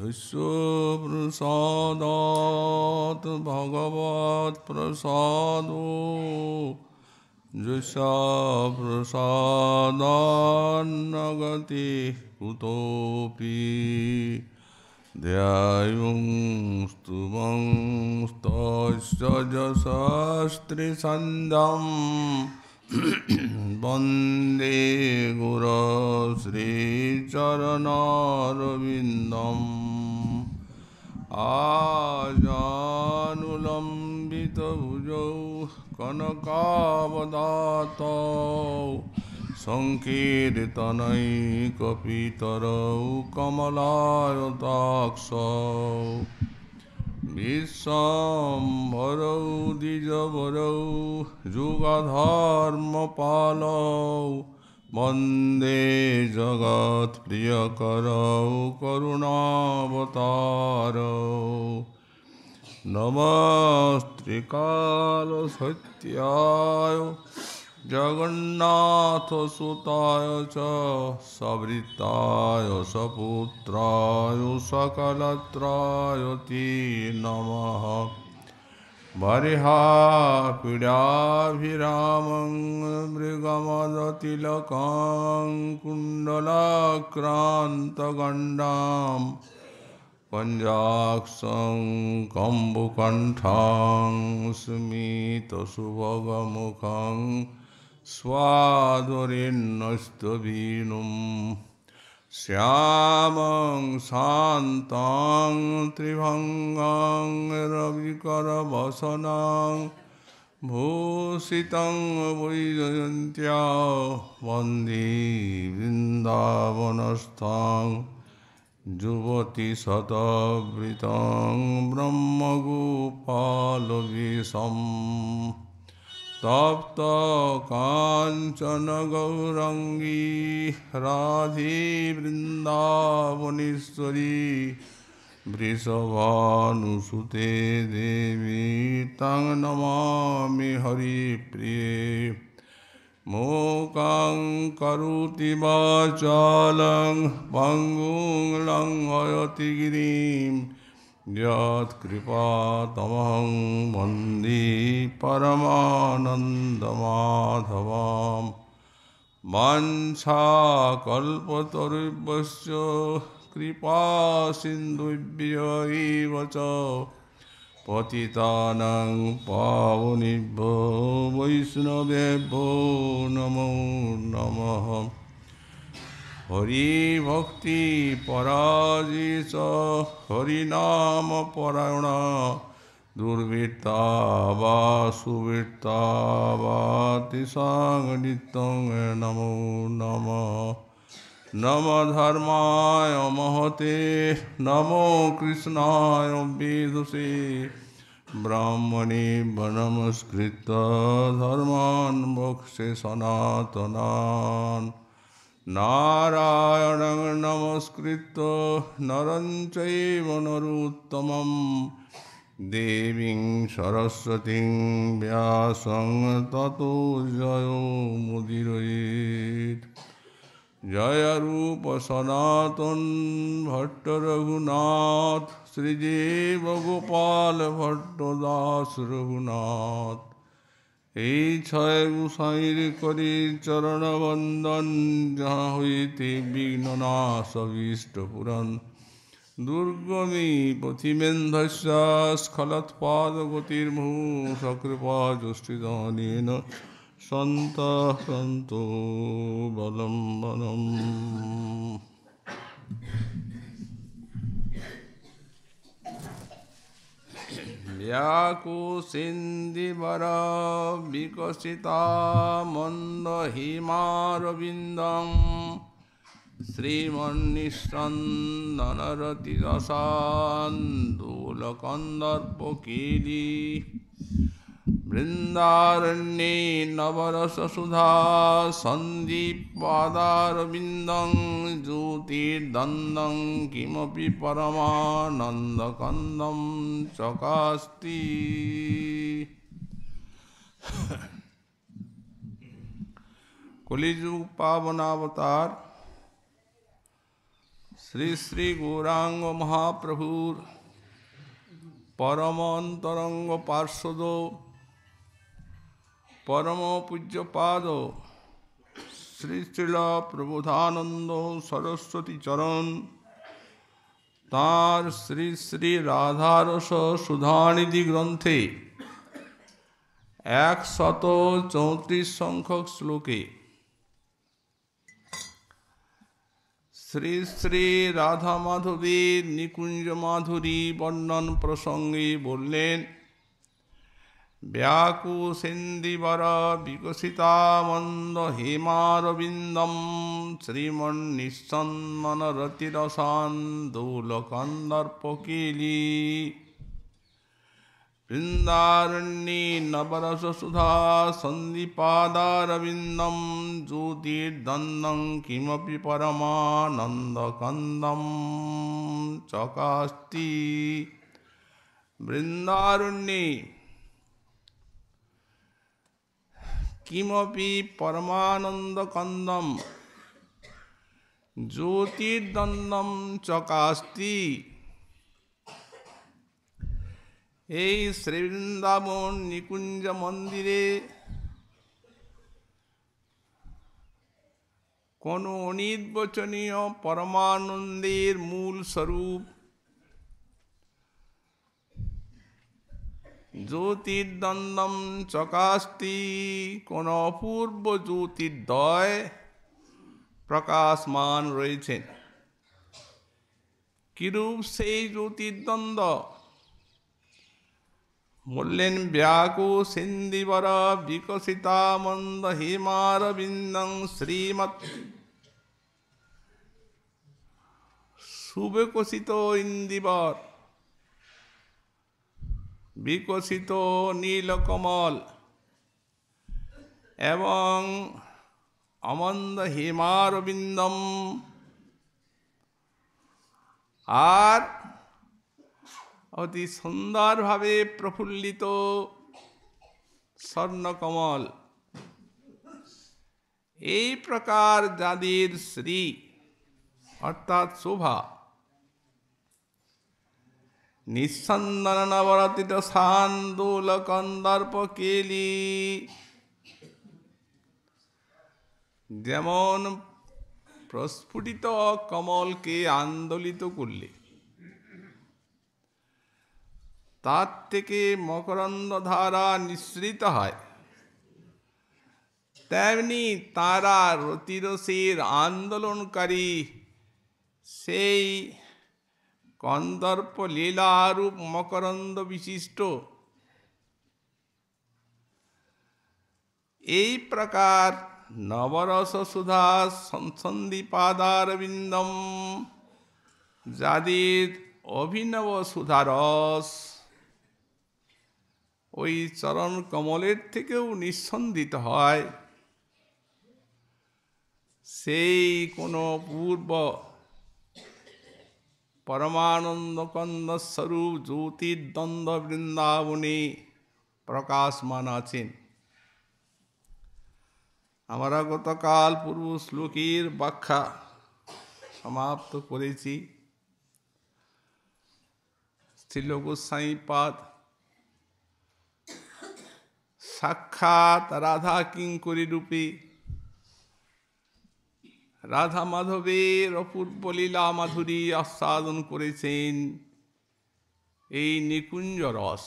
यस्यप्रसादात् भगवत्प्रसादो यस्यप्रसादान्न गतिः कुतोऽपि ध्यायुं स्तुवं स्तस्य यशस्त्रिसन्ध्यं वन्दे गुरुश्रीचरणारविन्दम् आजानुलम्बितभुजौ कनकावदातौ सङ्कीर्तनैकपितरौ कमलायताक्षौ विश्वम्भरौ द्विजवरौ जुगधर्मपालौ वन्दे जगत्प्रियकरौ करुणावतारौ नमस्त्रिकालसत्याय जगन्नाथसुताय च सवृताय सपुत्राय सकलत्राय ते नमः बर्हापीडाभिरामं मृगमदतिलकां कुण्डलाक्रान्तगण्डां पञ्चाक्षं कम्बुकण्ठां स्मितसुभगमुखं स्वादुरेण्यस्तवीनुं श्यामं शान्तं त्रिभङ्गं रविकरवसनं भूषितं वैजयन्त्या वन्दे वृन्दावनस्थां जुवतिशतवृतं ब्रह्मगोपालवेशम् तप्त कांचन गौरंगी राधे वृंदावनेश्वरी वृषभानुसुते देवी तं नमामि हरिप्रिये मूकं करोति वाचालं पङ्गुं लङ्घयति गिरिं यत्कृपातमहं वन्दे परमानन्दमाधवां वाञ्छाकल्पतरुभ्यश्च कृपासिन्धुभ्य एव च पतितानां पावनेभ्यो वैष्णवेभ्यो नमो नमः हरिभक्ति पराजित हरिनाम परायणा दुर्वृत्ता वा सुवृत्ता वा तेषां नित्यं नमो नमः नमः धर्माय महते नमो कृष्णाय वेदसे ब्राह्मणे नमस्कृत्य धर्मान् मोक्षे सनातनान् नारायणं नमस्कृत्य नरं चैव नरोत्तमं देवीं सरस्वतीं व्यासं ततो जयो मुदीरयेत् जय रूप सनातन भट्ट रघुनाथ श्रीदेव गोपाल भट्ट दास रघुनाथ এই ছয় গুসাইর করি চরণ বন্দন যাহা হইতে বিঘ্ন নাশ অভীষ্ট পুরাণ দুর্গমী পথিমেন্ধস্য স্খলৎপাদগতির্মূ সকৃপা যষ্টিদানেন সন্তঃ সন্তু বলম বলম व्याकुसिन्दिवरा विकसिता मन्दहिमारविन्दं श्रीमन्निस्सन्दनरतिरसान्दोलकन्दर्पकेली वृन्दारण्ये नवरससुधा सन्दीपादारविन्दं ज्योतिर्दन्दं किमपि परमानन्दकन्दं चकास्ति कलिजुग पावनावतार শ্রী শ্রী গৌরাঙ্গ মহাপ্রভুর পরম অন্তরঙ্গ পার্শ্বদ পরম পূজ্যপাদ শ্রী শ্রীল প্রবোধানন্দ সরস্বতী চরণ তাঁর শ্রী শ্রী রাধারস সুধানিধি গ্রন্থে 134 সংখ্যক শ্লোকে শ্রী শ্রী রাধা মাধবীর নিকুঞ্জ মাধুরী বর্ণন প্রসঙ্গে বললেন, ব্যাকুসেন্দিবর বিকশিতা মন্দ হেমারবিন্দম শ্রীমন্নিঃসন্মনরতিরসান্দোলকন্দর্পকেলী বৃন্দারণ্যে নবরস সুধা সন্দীপাদারবিন্দম জ্যোতির্দন্দং কিমপি পরমানন্দকন্দম চকাস্তি। বৃন্দারণ্যে কিমপি পরমানন্দকন্দম জ্যোতির্দন্দম চকাস্তি। এই শ্রীবৃন্দাবন নিকুঞ্জ মন্দিরে কোন অনির্বচনীয় পরমানন্দের মূল স্বরূপ জ্যোতির্দন্দম চকাস্তি, কোন অপূর্ব জ্যোতির্দয় প্রকাশমান রয়েছেন। কিরূপ সেই জ্যোতির্দ্বন্দ্ব? বললেন, ব্যাকুসেন্দিবর বিকশিতা মন্দ হেমারবিন্দং শ্রীমৎ সুবিকশিত ইন্দিবর বিকশিত নীলকমল এবং অমন্দ হেমারবিন্দম, আর অতি সুন্দরভাবে প্রফুল্লিত স্বর্ণকমল, এই প্রকার যাদের শ্রী অর্থাৎ শোভা, নিঃসন্দন নবরতিত সান্দোলকন্দর্পকেলী, যেমন প্রস্ফুটিত কমলকে আন্দোলিত করলে তার থেকে মকরন্দ ধারা নিঃসৃত হয়, তেমনি তারা রতিরসের আন্দোলনকারী সেই কন্দর্প লীলারূপ মকরন্দ বিশিষ্ট এই প্রকার নবরস সুধা সন্দীপাদারবিন্দম, যাদের অভিনব সুধারস ওই চরণ কমলের থেকেও নিঃসন্দিত হয়, সেই কোন পূর্ব পরমানন্দকন্দ স্বরূপ জ্যোতির্দ্বন্দ্ব বৃন্দাবনে প্রকাশমান আছেন। আমরা গতকাল পূর্ব শ্লোকের ব্যাখ্যা সমাপ্ত করেছি। শ্রীল গোস্বামীপাদ সাক্ষাৎ রাধা কিঙ্করী রূপে রাধা মাধবের অপূর্ব লীলা মাধুরী আস্বাদন করেছেন এই নিকুঞ্জ রস,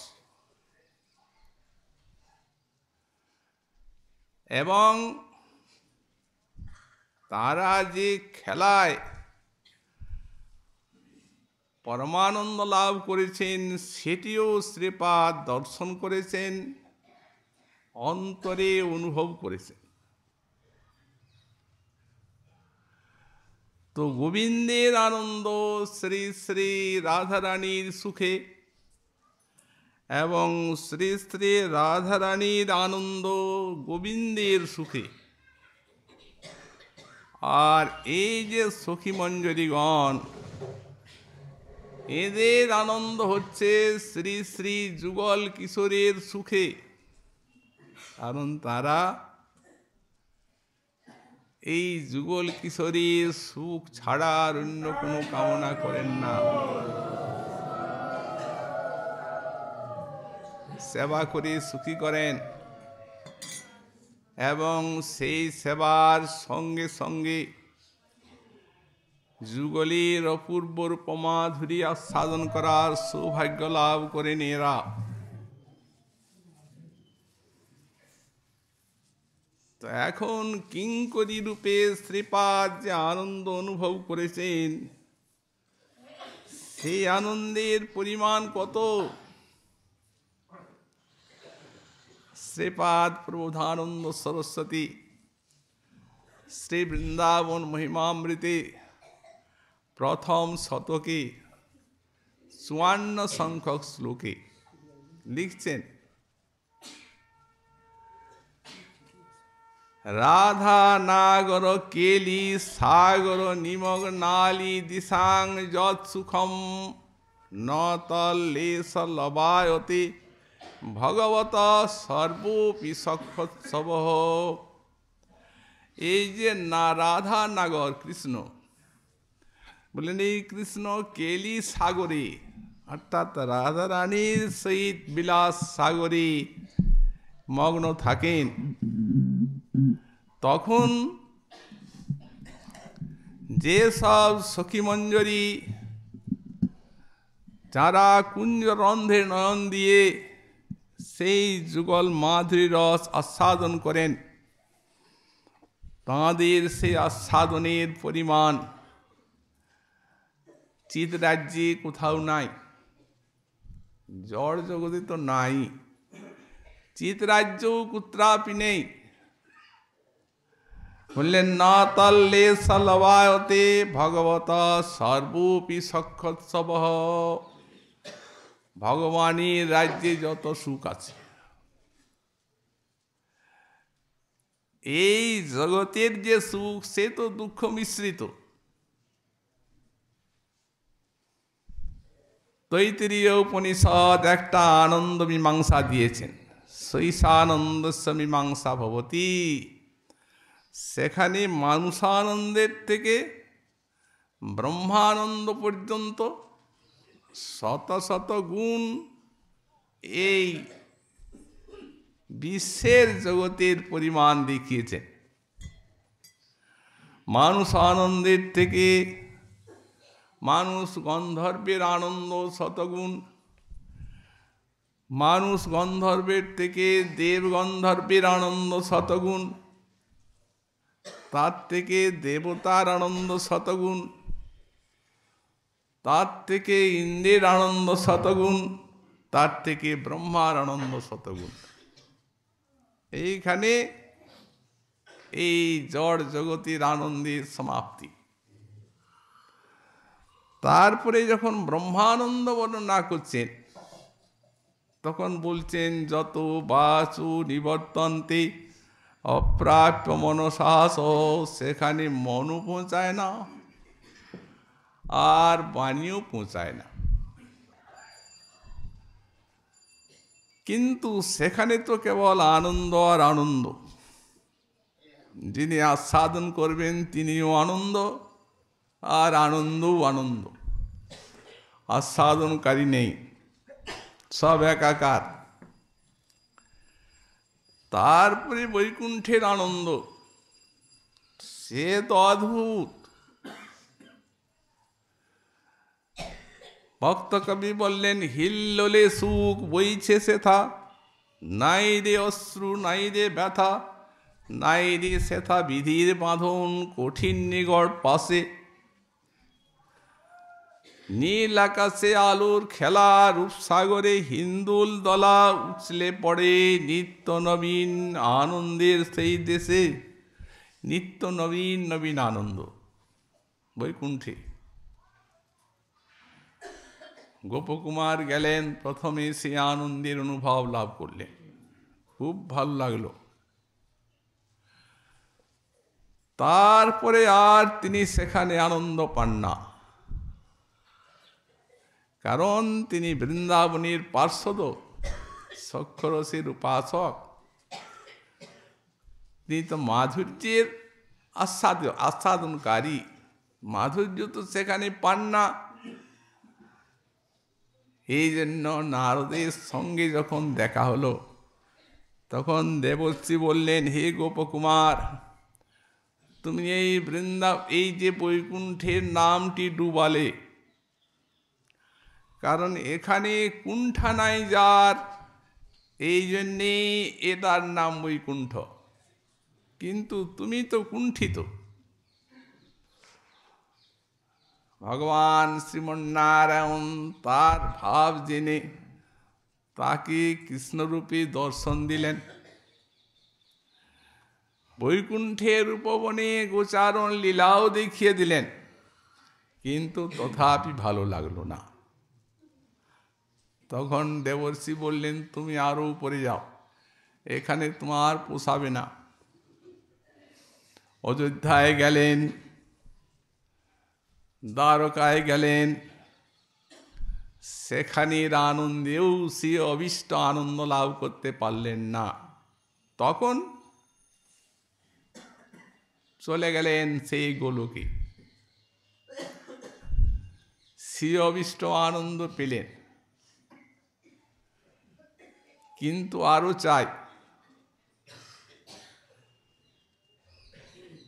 এবং তারা যে খেলায় পরমানন্দ লাভ করেছেন সেটিও শ্রীপাদ দর্শন করেছেন, অন্তরে অনুভব করেছেন। তো গোবিন্দের আনন্দ শ্রী শ্রী রাধারানীর সুখে এবং শ্রী শ্রী রাধারানীর আনন্দ গোবিন্দের সুখে, আর এই যে সখী মঞ্জরীগণ এদের আনন্দ হচ্ছে শ্রী শ্রী যুগল কিশোরের সুখে, কারণ তারা এই যুগল কিশোরীর সুখ ছাড়া আর অন্য কোনো কামনা করেন না। সেবা করে সুখী করেন এবং সেই সেবার সঙ্গে সঙ্গে যুগলীর অপূর্ব রূপমাধুরী আস্বাদন করার সৌভাগ্য লাভ করেন এরা। তো এখন কিঙ্করী রূপে শ্রীপাদ যে আনন্দ অনুভব করেছেন, সেই আনন্দের পরিমাণ কত? শ্রীপাদ প্রবোধানন্দ সরস্বতী শ্রী বৃন্দাবন মহিমামৃতে প্রথম শতকে 54 সংখ্যক শ্লোকে লিখছেন, রাধা নাগর কেলি সাগর নিমগ্নালি দিশাং যৎ সুখম ন তল্লেশ লবায়তে ভগবত সর্বোপি সক্ষোৎসব। এই যে না রাধা নাগর কৃষ্ণ বললেন, এই কৃষ্ণ কেলি সাগরে অর্থাৎ রাধা রানীর সহিত বিলাস সাগরে মগ্ন থাকেন, তখন যে সব সখীমঞ্জরী যারা কুঞ্জ রন্ধ্রে নয়ন দিয়ে সেই যুগল মাধুরী রস আস্বাদন করেন, তাঁদের সেই আস্বাদনের পরিমাণ চিৎরাজ্যে কোথাও নাই, জড় জগতে তো নাই, চিৎরাজ্যও কুত্রাপি নেই। বললেন না তল্লেশ লবায়তে ভগবত সর্বোপি সক্ষোৎসব। ভগবানের রাজ্যে যত সুখ আছে, এই জগতের যে সুখ সে তো দুঃখ মিশ্রিত। তৈত্তিরীয় উপনিষদ একটা আনন্দ মীমাংসা দিয়েছেন, শৈশানন্দস্য মীমাংসা ভবতি। সেখানে মানুষানন্দের থেকে ব্রহ্মানন্দ পর্যন্ত শত শত গুণ এই বিশ্বের জগতের পরিমাণ দেখিয়েছেন। মানুষ আনন্দের থেকে মানুষ গন্ধর্বের আনন্দ শতগুণ, মানুষ গন্ধর্বের থেকে দেব গন্ধর্বের আনন্দ শতগুণ, তার থেকে দেবতার আনন্দ শতগুণ, তার থেকে ইন্দ্রের আনন্দ শতগুণ, তার থেকে ব্রহ্মার আনন্দ শতগুণ। এইখানে এই জড় জগতের আনন্দের সমাপ্তি। তারপরে যখন ব্রহ্মানন্দ বর্ণনা করছেন, তখন বলছেন যত বাচু নিবর্তন্তে অপ্রাপ্য মনসাস, সেখানে মনও পৌঁছায় না আর বাণীও পৌঁছায় না। কিন্তু সেখানে তো কেবল আনন্দ আর আনন্দ, যিনি আস্বাদন করবেন তিনিও আনন্দ আর আনন্দও আনন্দ, আস্বাদনকারী নেই, সব একাকার। তারপরে বৈকুণ্ঠের আনন্দ, সে তো অদ্ভুত। ভক্ত কবি বললেন, হিল্লোলে সুখ বইছে সেথা, নাই রে অশ্রু নাই রে ব্যথা, নাই রে সেথা বিধির বাঁধন কঠিন নিগড় পাশে। নীল আকাশে আলোর খেলা, রূপসাগরে হিন্দুল দলা, উছলে পড়ে নিত্য নবীন আনন্দের সেই দেশে, নিত্য নবীন নবীন আনন্দ বৈকুণ্ঠে। গোপকুমার গেলেন, প্রথমে সে আনন্দের অনুভব লাভ করলেন, খুব ভালো লাগলো। তারপরে আর তিনি সেখানে আনন্দ পান না, কারণ তিনি বৃন্দাবনের পার্শ্বদ, সক্ষরসের উপাসক। তিনি তো মাধুর্যের আস্বাদনকারী মাধুর্য তো সেখানে পান না। এই জন্য নারদের সঙ্গে যখন দেখা হলো, তখন দেবশ্রী বললেন, হে গোপকুমার, তুমি এই যে বৈকুণ্ঠের নামটি ডুবালে, কারণ এখানে কুণ্ঠা নাই যার, এই জন্যে এটার নাম বৈকুণ্ঠ। কিন্তু তুমি তো কুণ্ঠিত। ভগবান শ্রীমন্নারায়ণ তার ভাব জেনে তাকে কৃষ্ণরূপে দর্শন দিলেন। বৈকুণ্ঠের উপবনে গোচারণ লীলাও দেখিয়ে দিলেন, কিন্তু তথাপি ভালো লাগলো না। তখন দেবর্ষি বললেন, তুমি আরো উপরে যাও, এখানে তোমার পোষাবে না। অযোধ্যায় গেলেন, দ্বারকায় গেলেন, সেখানের আনন্দেও সে অভীষ্ট আনন্দ লাভ করতে পারলেন না। তখন চলে গেলেন সেই গোলকে, সে অভীষ্ট আনন্দ পেলেন, কিন্তু আরো চাই।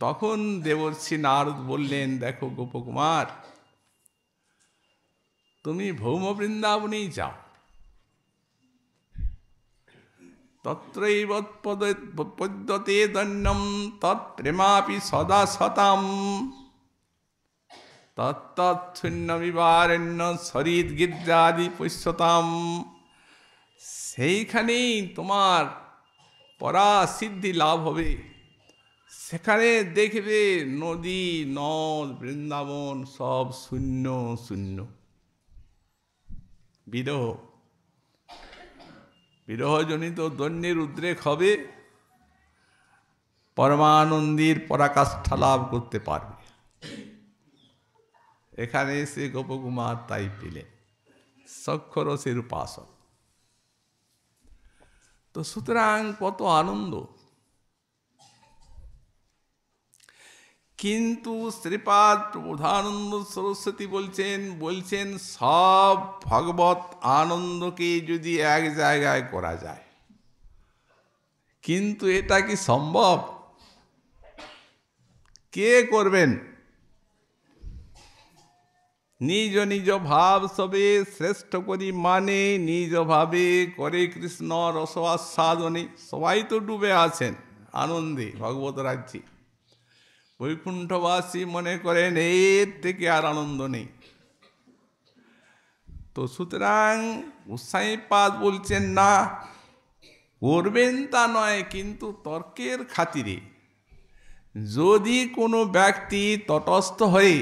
তখন দেবর্ষি নারদ বললেন, দেখো গোপকুমার, তুমি ভৌম বৃন্দাবনেই যাও, তত্রৈব পদ্যতে দন্যম তৎপ্রেমাপি সদা সতাম তত্তচ্ছুন্ন বিবারণ্য সরিদ গিদ্রাদি পশ্যতাম। সেইখানেই তোমার পরাসিদ্ধি লাভ হবে। সেখানে দেখবে নদী, নদ, বৃন্দাবন সব শূন্য শূন্য। বিরহজনিত দৈন্যের উদ্রেক হবে, পরমানন্দের পরাকাষ্ঠা লাভ করতে পারবে। এখানে এসে গোপকুমার তাই পেলেন, সক্ষরসের উপাসক। তো সুতরাং কত আনন্দ। কিন্তু শ্রীপাদ প্রবোধানন্দ সরস্বতী বলছেন সব ভগবত আনন্দকে যদি এক জায়গায় করা যায়, কিন্তু এটা কি সম্ভব? কে করবেন? নিজ নিজ ভাব সবে শ্রেষ্ঠ করি মানে, নিজ ভাবে করে কৃষ্ণ রস আস্বাদনে। সবাই তো ডুবে আছেন আনন্দে, ভগবত রাজ্যে। বৈকুণ্ঠবাসী মনে করেন এর থেকে আর আনন্দ নেই। তো সুতরাং গোসাইপাদ বলছেন না, করবেন তা নয়, কিন্তু তর্কের খাতিরে যদি কোনো ব্যক্তি তটস্থ হয়ে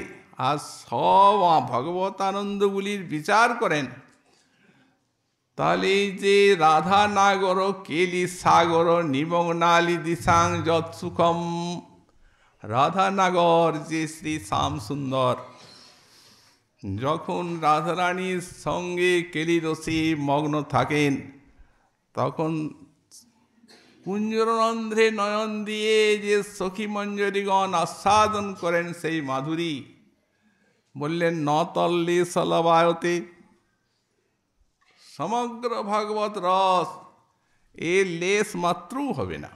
আর সব ভগবত আনন্দগুলির বিচার করেন, তাহলে এই যে রাধা নাগর কেলি সাগর নিমগ্নালি দিশাং যৎ সুখম, রাধানগর যে শ্রী শ্যাম সুন্দর যখন রাধারানীর সঙ্গে কেলিরসে মগ্ন থাকেন, তখন কুঞ্জরন্ধ্রে নয়ন দিয়ে যে সখী মঞ্জরীগণ আস্বাদন করেন সেই মাধুরী, বললেন নতল্লে সলবায়তে, সমগ্র ভাগবত রস এর লেশ মাত্রও হবে না।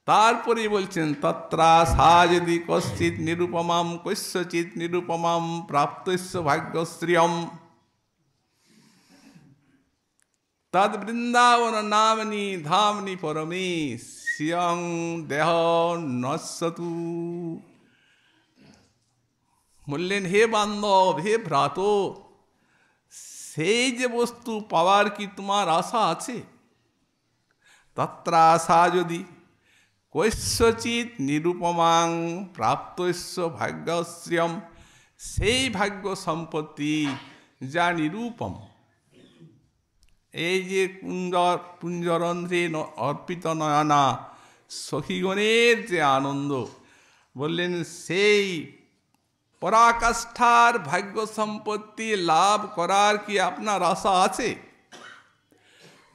তারপরে বলছেন তত্রা সা যদি কশ্চিৎ নিরুপমাম কস্যচিৎ নিরুপমাম প্রাপ্তস্য ভাগ্যশ্রিয়ম তদ বৃন্দাবন নামনি ধামনি পরমে শ্রিয়ং দেহ নশ্বতু। বললেন হে বান্ধব, হে ভ্রাত, সেই যে বস্তু পাওয়ার কি তোমার আশা আছে? তত্রা আশা যদি কৈশ্যচিৎ নিরুপমাং প্রাপ্তস্য ভাগ্যশ্রিয়ম, সেই ভাগ্য সম্পত্তি যা নিরূপম, এই যে পুঞ্জরন্ধ্রে অর্পিত নয়না সখীগণের যে আনন্দ, বললেন সেই পরাকাষ্ঠার ভাগ্য সম্পত্তি লাভ করার কি আপনার আশা আছে?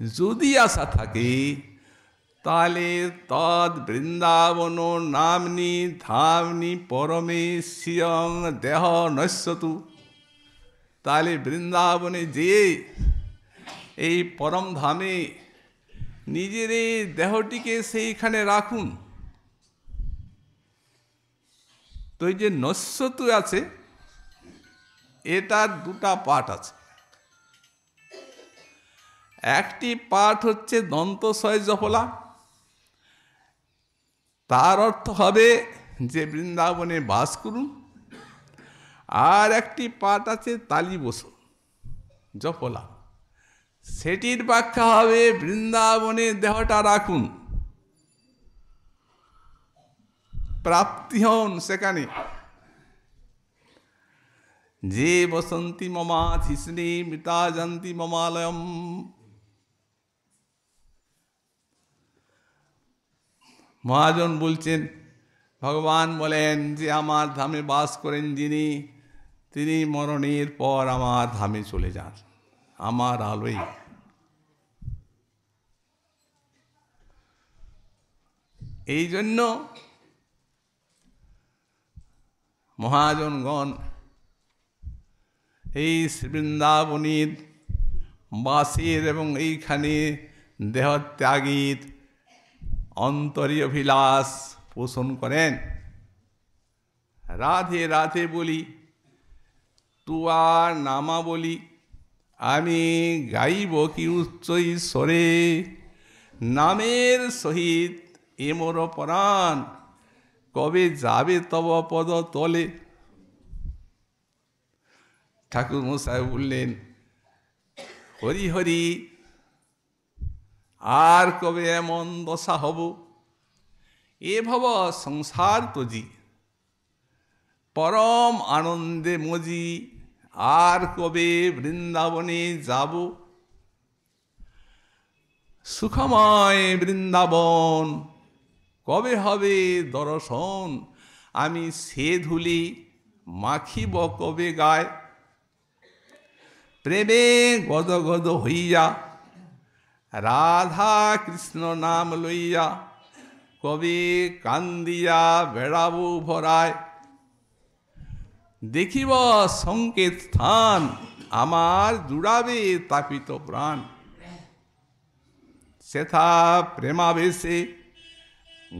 যদি আশা থাকে তালে তদ বৃন্দাবন নামনি ধামনি পরমে শিয়ং দেহ নশ্যতু। তাহলে বৃন্দাবনে যেয়ে এই পরম ধামে নিজের এই দেহটিকে সেইখানে রাখুন। তো এই যে নশ্যতু আছে, এটার দুটা পাঠ আছে। একটি পাঠ হচ্ছে দন্তস্বয় জফলা, তার অর্থ হবে যে বৃন্দাবনে বাস করুন। আর একটি পাঠ আছে তালি বসো জফলা, সেটির ব্যাখ্যা হবে বৃন্দাবনে দেহটা রাখুন, প্রাপ্তি হন সেখানে। যে বসন্তি মমাধিষ্ণে মৃতা যন্তি মমালয়ম। মহাজন বলছেন, ভগবান বলেন যে আমার ধামে বাস করেন যিনি, তিনি মরণের পর আমার ধামে চলে যান, আমার আলোয়। এই জন্য মহাজনগণ এই বৃন্দাবনের বাসের এবং এইখানে দেহত্যাগীর অন্তরীয়ভিলাষ পোষণ করেন। রাধে রাধে বলি, তুয়ার নামা বলি, আমি গাইব কি উচ্চ ঈশ্বরে, নামের সহিত এ মোর পরাণ, কবে যাবে তব পদ তলে। ঠাকুর মশাই বললেন, হরি হরি, আর কবে এমন দশা হব, এ ভব সংসার তজি, পরম আনন্দে মজি, আর কবে বৃন্দাবনে যাব। সুখময় বৃন্দাবন কবে হবে দর্শন, আমি সে ধুলি মাখিব কবে গায়। প্রেমে গদ গদ হইয়া রাধা কৃষ্ণ নাম লইয়া, কবে কান্দিয়া বেড়াবো ভরায়। দেখিব সংকেত স্থান, আমার জুড়াবে তাপিত প্রাণ। সেথা প্রেমাবেশে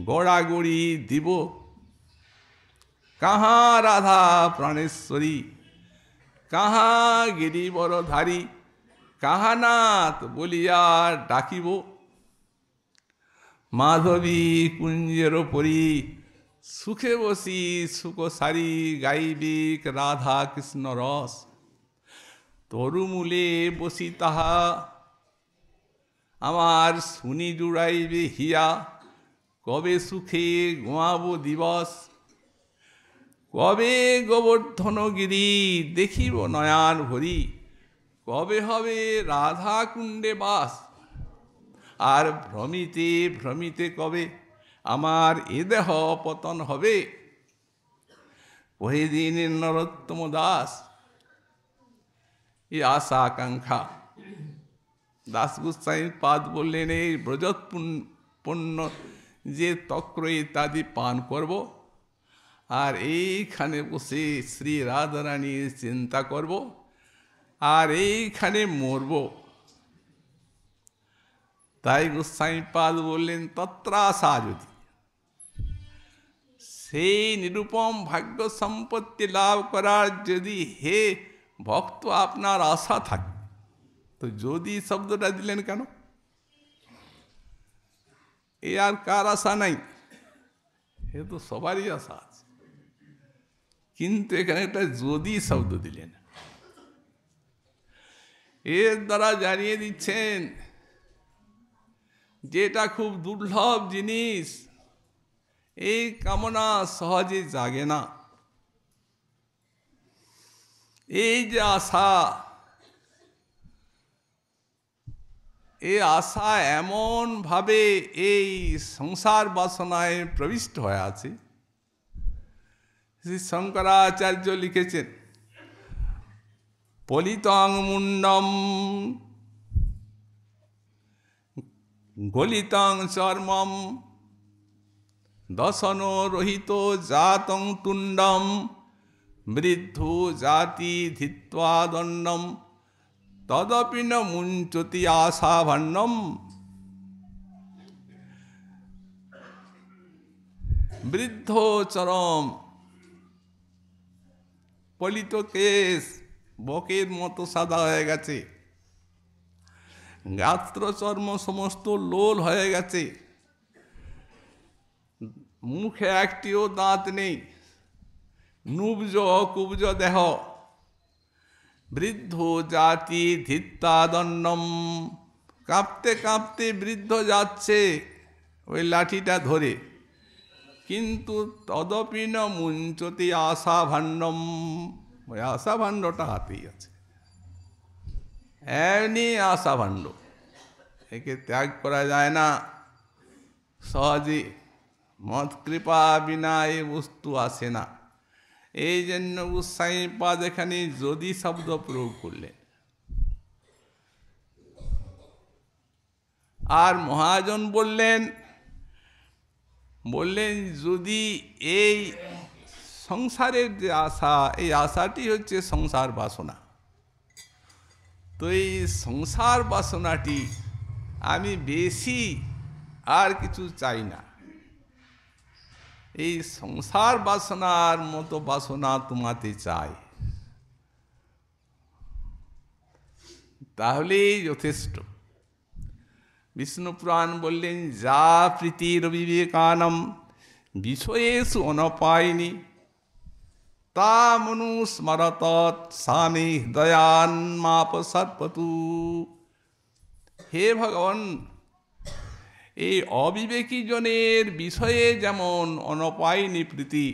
গড়াগড়ি দিব, কাহা রাধা প্রাণেশ্বরী, কাহা গিরিবরধারী, কাহানাথ বলিয়া ডাকিব। মাধবী কুঞ্জের পরি সুখে বসি সুখ সারি, গাইবিক রাধা কৃষ্ণ রস। তরুমূলে বসি তাহা আমার শুনি জুড়াইবে হিয়া, কবে সুখে গোয়াবো দিবস, কবে গোবর্ধনগিরি দেখিব নয়ন ভরি, কবে হবে রাধা কুণ্ডে বাস। আর ভ্রমিতে ভ্রমিতে কবে আমার এ দেহ পতন হবে, ওহে দিন নরোত্তম দাস। এই আশা আকাঙ্ক্ষা দাস গোস্বামী পাদ বললেন, এই ব্রজৎপূর্ণ যে তক্র ইত্যাদি পান করব, আর এইখানে বসে শ্রী রাধারানীর চিন্তা করব, আর এইখানে মরব। তাই গোস্বামী পাদ বললেন, তত্রাশা, যদি সেই নিরূপম ভাগ্য সম্পত্তি লাভ করার যদি হে ভক্ত আপনার আশা থাকে, তো যদি শব্দটা দিলেন কেন? এ আর কার আশা নাই, এ তো সবারই আশা আছে, কিন্তু এখানে একটা যদি শব্দ দিলেন। এর দ্বারা জানিয়ে দিচ্ছেন যেটা খুব দুর্লভ জিনিস, এই কামনা সহজে জাগে না। এই যে আশা, এই আশা এমন ভাবে এই সংসার বাসনায় প্রবিষ্ট হয়ে আছে। শ্রী শঙ্করাচার্য লিখেছেন, পলিতং মুন্ডম গলিতং চর্মম দশনো রহিত জাতং তুণ্ডম বৃদ্ধো জাতি ধিত্বা দণ্ডম তদপি ন মুঞ্চতি আশাভান্ডম। বৃদ্ধ চরম, পলিত কেশ বকের মতো সাদা হয়ে গেছে, গাত্র চর্ম সমস্ত লোল হয়ে গেছে, মুখে একটিও দাঁত নেই, নুব্জ কুব্জ দেহ, বৃদ্ধ জাতি ধিত্তা দণ্ডম, কাঁপতে কাঁপতে বৃদ্ধ যাচ্ছে ওই লাঠিটা ধরে, কিন্তু তদপি ন মুঞ্চতি আশা ভাণ্ডম, ওই আশা ভাণ্ডটা হাতেই আছে। এমনি আশা ভাণ্ড, একে ত্যাগ করা যায় না সহজে, মত কৃপা বিনা এ বস্তু আসে না। এই জন্য গোস্বামীপাদ এখানে যদি শব্দ প্রয়োগ করলেন। আর মহাজন বললেন যদি এই সংসারের যে আশা, এই আশাটি হচ্ছে সংসার বাসনা, তো এই সংসার বাসনাটি আমি বেশি আর কিছু চাই না, এই সংসার বাসনার মতো বাসনা তোমাতে চাই, তাহলেই যথেষ্ট। বিষ্ণু পুরাণ বললেন যা প্রীতির বিবেকানম বিষয়েষু অনপায়নি তা মনুস্মরত স্বামী হৃদয়ান্মাপসৎপতু। হে ভগবান, এই অবিবেকী জনের বিষয়ে যেমন অনপায়নি প্রীতি,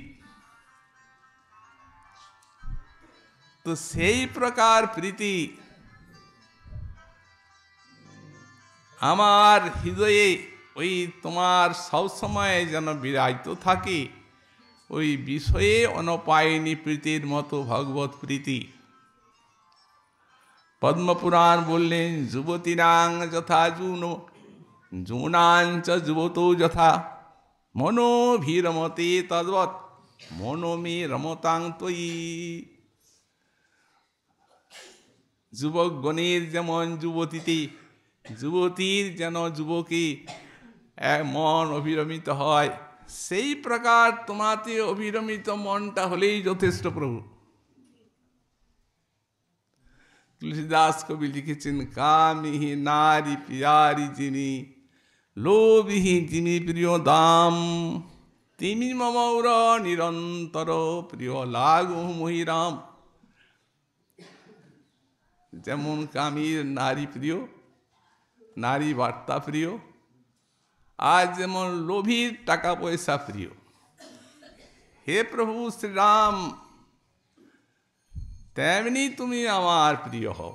তো সেই প্রকার প্রীতি আমার হৃদয়ে ওই তোমার সবসময় যেন বিরাজিত থাকে, ওই বিষয়ে অনপায়নি প্রীতির মতো ভগবত প্রীতি। পদ্মপুরাণ বললেন যুবতীরাং যথা যৌনাঞ্চ যুবতৌ যথা মনোভিরমতে তদ্বৎ মনোমে রমতাং ত্বয়ি। যুবকগণের যেমন যুবতীর যেন যুবকী মন অভিরমিত হয়, সেই প্রকার তোমাতে অভিরমিত মনটা হলেই যথেষ্ট প্রভু। তুলসীদাস কবি লিখেছেন কামিহি নারী প্রিয়ারি যিনি, লোভিহি যিনি প্রিয় দাম, তিনি মমৌর নিরন্তর প্রিয় লাগু মহিরাম। যেমন কামীর নারী প্রিয়, নারী বার্তা প্রিয়, আর যেমন লোভীর টাকা পয়সা প্রিয়, হে প্রভু শ্রীরাম তেমনি তুমি আমার প্রিয় হও।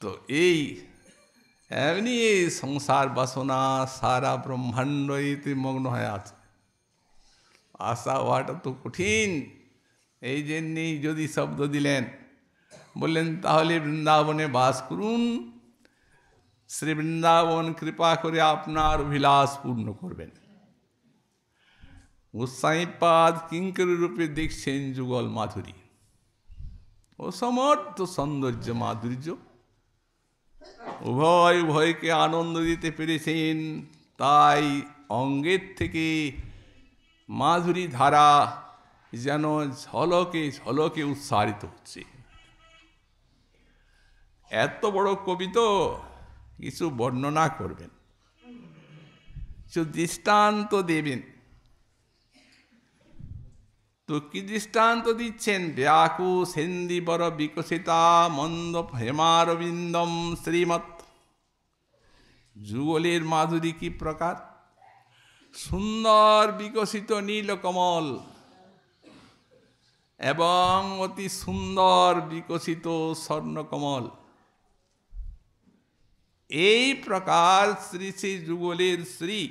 তো এই এমনি এই সংসার বাসনা সারা ব্রহ্মাণ্ড এতে মগ্ন হয়ে আছে, আশা হওয়াটা তো কঠিন। এই জন্যেই যদি শব্দ দিলেন, বললেন তাহলে বৃন্দাবনে বাস করুন, শ্রী বৃন্দাবন কৃপা করে আপনার অভিলাষ পূর্ণ করবেন। গোস্বামীপাদ কিঙ্করী রূপে দেখছেন যুগল মাধুরী, অসমর্থ সৌন্দর্য মাধুর্য, উভয়কে আনন্দ দিতে পেরেছেন, তাই অঙ্গের থেকে মাধুরী ধারা যেন ঝলকে ঝলকে উচ্চারিত হচ্ছে। এত বড় কবি তো কিছু বর্ণনা করবেন, কিছু দৃষ্টান্ত দেবেন। তো কি দৃষ্টান্ত দিচ্ছেন? ব্যাকু সেন্দিবর বিকশিতা মন্দ হেমারবিন্দম শ্রীমৎ। যুগলের মাধুরী কি প্রকার? সুন্দর বিকশিত নীলকমল এবং অতি সুন্দর বিকশিত স্বর্ণকমল, এই প্রকার শ্রী শ্রী যুগলের শ্রী।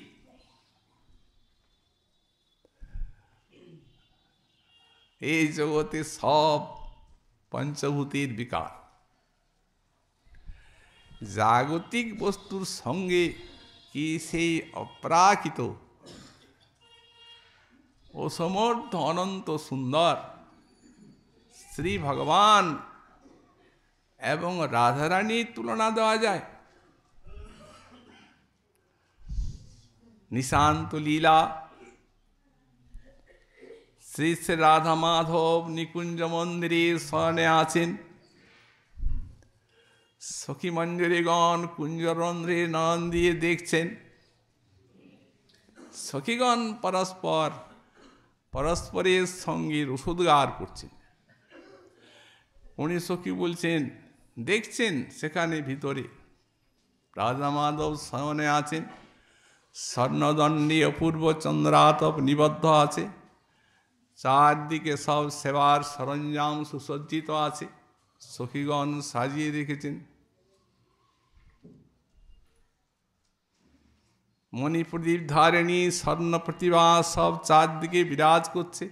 এই জগতে সব পঞ্চভূতির বিকার, জাগতিক বস্তুর সঙ্গে কি সেই অপ্রাকৃত অসমর্থ অনন্ত সুন্দর শ্রী ভগবান এবং রাধারানীর তুলনা দেওয়া যায়? নিশান্ত লীলা শ্রী শ্রী রাধা মাধব নিকুঞ্জ মন্দিরে শয়নে আছেন। সখী মঞ্জরীগণ কুঞ্জরন্ধ্রে নয়ন দিয়ে দেখছেন। সখীগণ পরস্পরের সঙ্গে রসোদ্গার করছেন। উনি সখী বলছেন, দেখছেন সেখানে ভিতরে রাধা মাধব শয়নে আছেন, স্বর্ণদণ্ডী অপূর্ব চন্দ্রাতপ নিবদ্ধ আছে, চারদিকে সব সেবার সরঞ্জাম সুসজ্জিত আছে, সখীগণ সাজিয়ে রেখেছেন। মণিপ্রদীপ ধারিণী স্বর্ণ প্রতিভা সব চারদিকে বিরাজ করছে।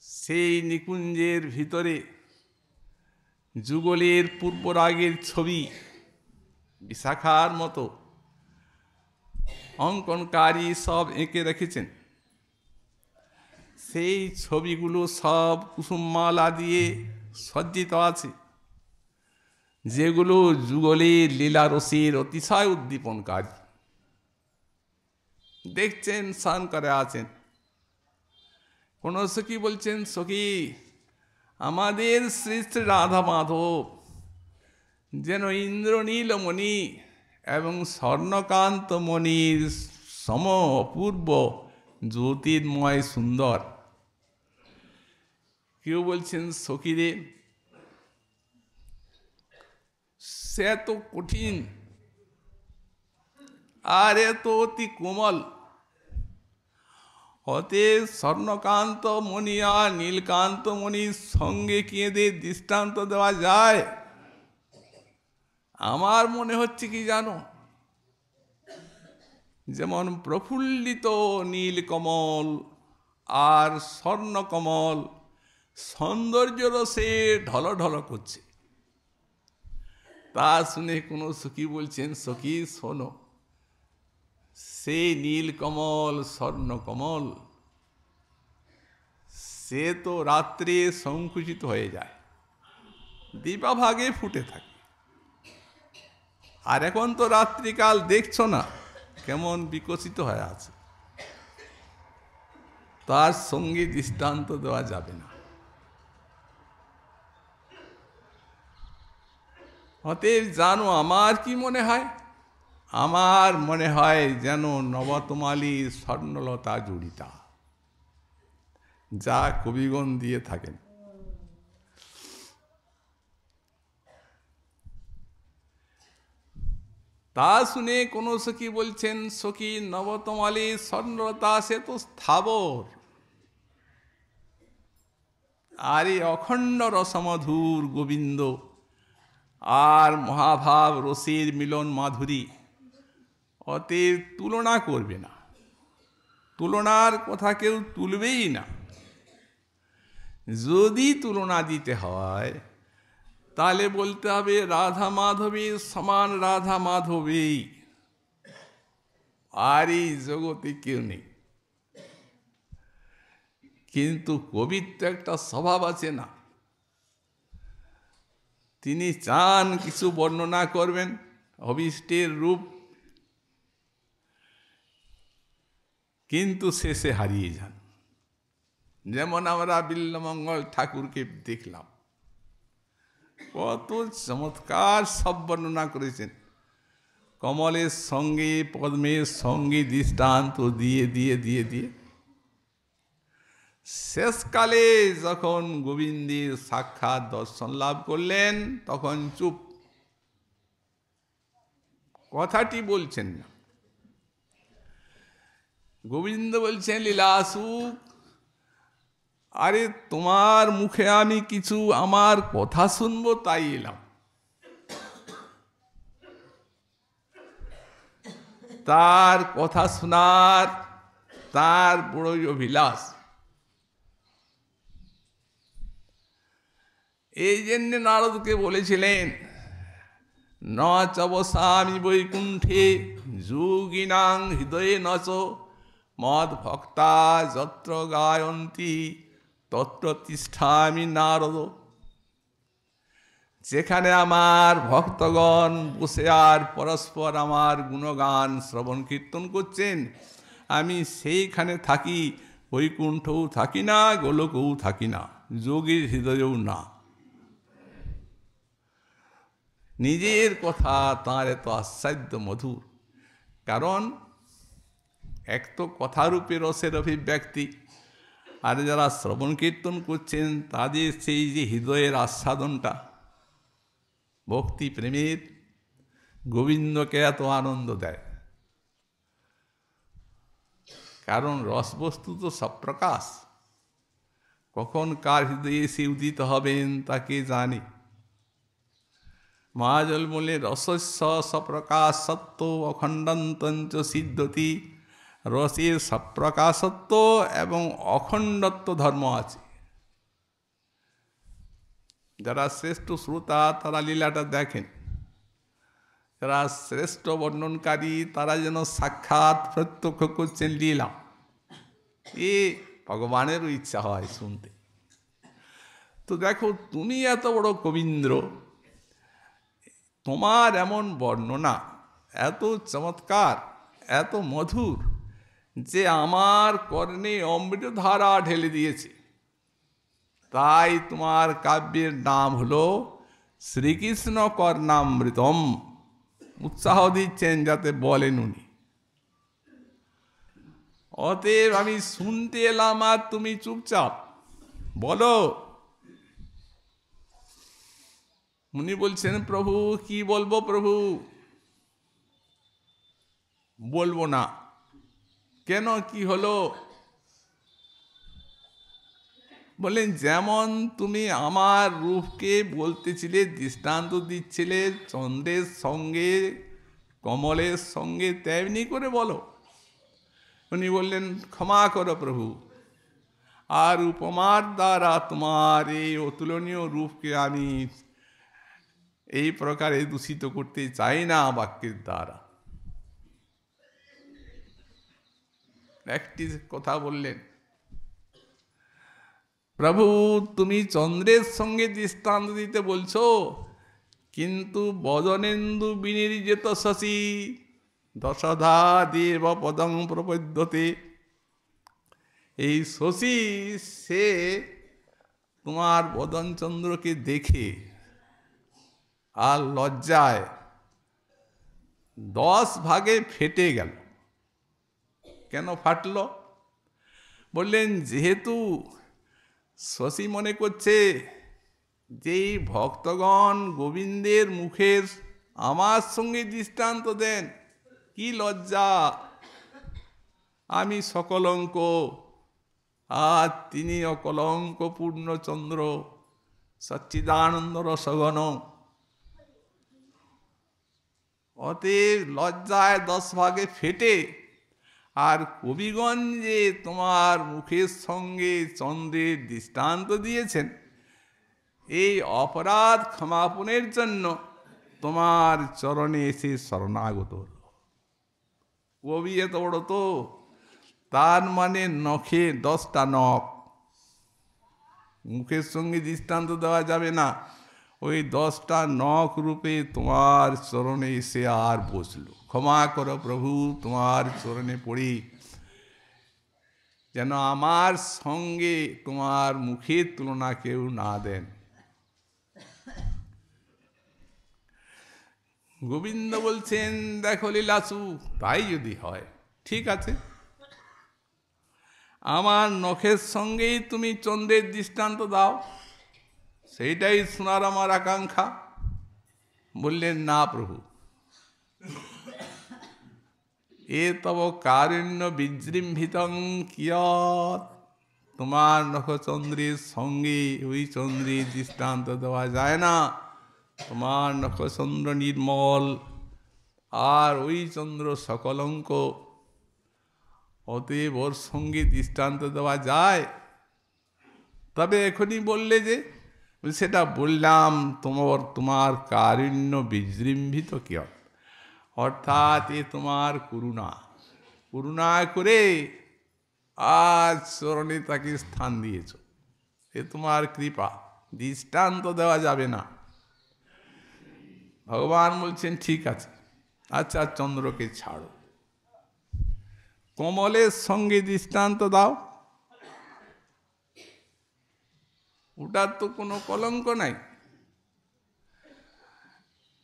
সেই নিকুঞ্জের ভিতরে যুগলের পূর্বরাগের ছবি বিশাখার মতো অঙ্কনকারী সব এঁকে রেখেছেন। সেই ছবিগুলো সব কুসুমমালা দিয়ে সজ্জিত আছে, যেগুলো যুগলের লীলারসের অতিশয় উদ্দীপনকারী। দেখছেন, স্নান করে আছেন। কোন সখী বলছেন, সখী আমাদের শ্রী শ্রী রাধা মাধব যেন ইন্দ্রনীলমণি এবং স্বর্ণকান্ত মণির সম অপূর্ব জ্যোতির্ময় সুন্দর। কেউ বলছেন, সখী রে সে এত কঠিন আর এত অতি কোমল, হতে স্বর্ণকান্ত মণি আর নীলকান্ত মণির সঙ্গে কি এদের দৃষ্টান্ত দেওয়া যায়? আমার মনে হচ্ছে কি জানো, যেমন প্রফুল্লিত নীলকমল আর স্বর্ণকমল সৌন্দর্য রসে ঢলঢল করছে। তা শুনে কোনো সখী বলছেন, সখী শোনো, সে নীলকমল স্বর্ণকমল সে তো রাত্রে সংকুচিত হয়ে যায়, দিবাভাগে ফুটে থাকে। আর এখন তো রাত্রিকাল দেখছো না কেমন বিকশিত হয়ে আছে, তার সঙ্গে দৃষ্টান্ত দেওয়া যাবে না। অতএব জানো আমার কি মনে হয়? আমার মনে হয় যেন নবতমালী স্বর্ণলতা জড়িতা, যা কবিগণ দিয়ে থাকেন। তা শুনে কোন সখী বলছেন, সখী নবতমালী স্বর্ণলতা সে তো স্থাবর, আর এই অখণ্ড রসমধুর গোবিন্দ আর মহাভাব রসের মিলন মাধুরী, অতএব তুলনা করবে না, তুলনার কথা কেউ তুলবেই না। যদি তুলনা দিতে হয় তাহলে বলতে হবে রাধা মাধবীর সমান রাধা মাধবী, আর এই জগতে কেউ নেই। কিন্তু কবির তো একটা স্বভাব আছে না, তিনি চান কিছু বর্ণনা করবেন অভীষ্টের রূপ, কিন্তু শেষে হারিয়ে যান। যেমন আমরা বিল্লমঙ্গল ঠাকুরকে দেখলাম, কত চমৎকার সব বর্ণনা করেছেন, কমলের সঙ্গে পদ্মের সঙ্গে দৃষ্টান্ত দিয়ে দিয়ে দিয়ে দিয়ে শেষকালে যখন গোবিন্দের সাক্ষাৎ দর্শন লাভ করলেন তখন চুপ, কথাটি বলছেন না। গোবিন্দ বলছেন, লীলাসুখ, আরে তোমার মুখে আমি কিছু আমার কথা শুনবো তাই এলাম। তার কথা শোনার তার বড়ই অভিলাষ। এই জন্য নারদকে বলেছিলেন, ন চবসামি বৈকুণ্ঠে যোগিনাং হৃদয়ে নচ মদ ভক্তা যত্র গায়ন্তি তত্র তিষ্ঠামি নারদ। যেখানে আমার ভক্তগণ বসে আর পরস্পর আমার গুণগান শ্রবণ কীর্তন করছেন, আমি সেইখানে থাকি, বৈকুণ্ঠও থাকি না, গোলকও থাকি না, যোগীর হৃদয়েও না। নিজের কথা তাঁর এত আস্বাদ্য মধুর, কারণ এক তো কথারূপে রসের অভিব্যক্তি, আর যারা শ্রবণ কীর্তন করছেন তাদের সেই যে হৃদয়ের আস্বাদনটা, ভক্তি প্রেমের, গোবিন্দকে এত আনন্দ দেয়। কারণ রসবস্তু তো সপ্রকাশ, কখন কার হৃদয়ে এসে উদিত হবেন তাকে জানে। মহাজল বলে রসস্য সপ্রকাশ সত্য অখণ্ডন্তঞ্চ সিদ্ধতি। রসের সপ্রকাশত্ব এবং অখণ্ডত্ব ধর্ম আছে। যারা শ্রেষ্ঠ শ্রোতা তারা লীলাটা দেখেন, যারা শ্রেষ্ঠ বর্ণনকারী তারা যেন সাক্ষাৎ প্রত্যক্ষ করছেন লীলা। এ ভগবানেরও ইচ্ছা হয় শুনতে। তো দেখো, তুমি এত বড় কবীন্দ্র, তোমার এমন বর্ণনা এত চমৎকার, এত মধুর, যে আমার কর্ণে অমৃতধারা ঢেলে দিয়েছে। তাই তোমার কাব্যের নাম হলো শ্রীকৃষ্ণ কর্ণামৃতম। উৎসাহ দিচ্ছেন যাতে বলেন উনি। অতএব আমি শুনতে এলাম আর তুমি চুপচাপ, বলো। উনি বলছেন, প্রভু কি বলবো প্রভু? বলবো না। কেন, কি হলো? বলেন, যেমন তুমি আমার রূপকে বলতেছিলে, দৃষ্টান্ত দিচ্ছিলে চন্দ্রের সঙ্গে কমলের সঙ্গে, তেমনি করে বলো। উনি বললেন, ক্ষমা করো প্রভু, আর উপমার দ্বারা তোমার এই অতুলনীয় রূপকে আমি এই প্রকারে দূষিত করতে চাই না বাক্যের দ্বারা। একটি কথা বললেন, প্রভু তুমি চন্দ্রের সঙ্গে দৃষ্টান্ত দিতে বলছো, কিন্তু বদনেন্দু বিনির্জিত শশী দশধা দেব পদং প্রপদ্যতে। এই শশী সে তোমার বদন চন্দ্রকে দেখে আর লজ্জায় 10 ভাগে ফেটে গেল। কেন ফাটল? বললেন, যেহেতু শশী মনে করছে যেই ভক্তগণ গোবিন্দের মুখের আমার সঙ্গে দৃষ্টান্ত দেন, কি লজ্জা, আমি সকলঙ্ক আর তিনি অকলঙ্ক পূর্ণচন্দ্র সচ্চিদানন্দ রসগণ। অতএব লজ্জায় 10 ভাগে ফেটে, আর কবিগঞ্জে তোমার মুখের সঙ্গে চন্দ্রের দৃষ্টান্ত দিয়েছেন, এই অপরাধ ক্ষমাপনের জন্য তোমার চরণে এসে শরণাগত হল। কবি এত বড় তো, তার মানে নখে 10টা নখ, মুখের সঙ্গে দৃষ্টান্ত দেওয়া যাবে না। ওই 10টা নখ রূপে তোমার চরণে এসে আর বসলো। ক্ষমা করো প্রভু, তোমার চরণে পড়ি, যেন আমার সঙ্গে তোমার মুখের তুলনা কেউ না দেন। গোবিন্দ বলছেন, দেখো লীলাসু, তাই যদি হয় ঠিক আছে, আমার নখের সঙ্গেই তুমি চন্দ্রের দৃষ্টান্ত দাও, সেইটাই শোনার আমার আকাঙ্ক্ষা। বললেন, না প্রভু, এ তব কারুণ্য বিজৃম্ভিতং কিয়ৎ। তোমার নখচন্দ্রের সঙ্গে ওই চন্দ্রের দৃষ্টান্ত দেওয়া যায় না। তোমার নখচন্দ্র নির্মল, আর ওই চন্দ্র সকলঙ্ক, অতএব ওর সঙ্গে দৃষ্টান্ত দেওয়া যায়। তবে এখনই বললে যে সেটা বললাম তোমার কারুণ্য বিজৃম্ভিত কি অর্থাৎ এ তোমার করুণা করে আজ চরণে তাকে স্থান দিয়েছ, এ তোমার কৃপা, দৃষ্টান্ত দেওয়া যাবে না। ভগবান বলছেন ঠিক আছে, আচ্ছা চন্দ্রকে ছাড়ো, কমলের সঙ্গে দৃষ্টান্ত দাও, ওটার তো কোনো কলঙ্ক নাই।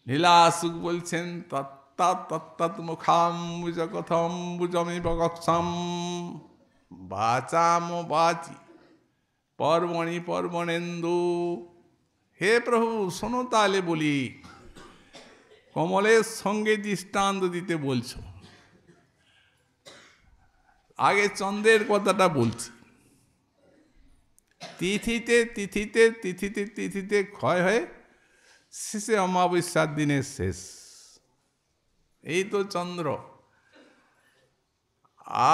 লীলাসুক বলছেন তত্তৎ মুখাম্বুজ কথম্বুজমি বক্ষম বাচাম বাচি পর্বণি পর্বণেন্দু। হে প্রভু শোনো, তাহলে বলি, কমলের সঙ্গে দৃষ্টান্ত দিতে বলছো, আগে চন্দ্রের কথাটা বলছি। তিথিতে ক্ষয় হয়ে শেষে অমাবস্যার দিনের শেষ, এই তো চন্দ্র।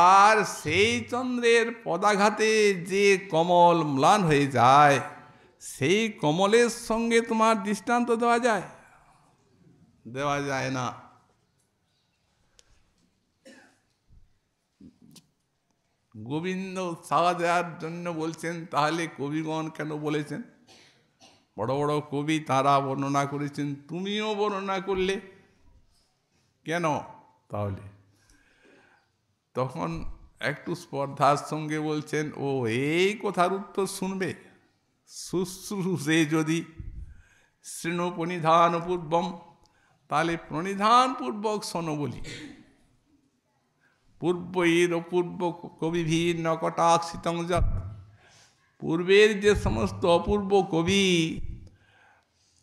আর সেই চন্দ্রের পদাঘাতে যে কমল ম্লান হয়ে যায়, সেই কমলের সঙ্গে তোমার দৃষ্টান্ত দেওয়া যায় না। গোবিন্দ উৎসাহ দেওয়ার জন্য বলছেন, তাহলে কবিগণ কেন বলেছেন? বড় বড় কবি তারা বর্ণনা করেছেন, তুমিও বর্ণনা করলে কেন? তাহলে তখন একটু স্পর্ধার সঙ্গে বলছেন, ও এই কথার উত্তর শুনবে? শুশ্রূষে যদি শৃণু প্রণিধান পূর্বম, তাহলে প্রণিধান পূর্বক শোনো বলি। পূর্বৈর অপূর্ব কবিভীর নকটাক্ষিতং যৎ, পূর্বের যে সমস্ত অপূর্ব কবি,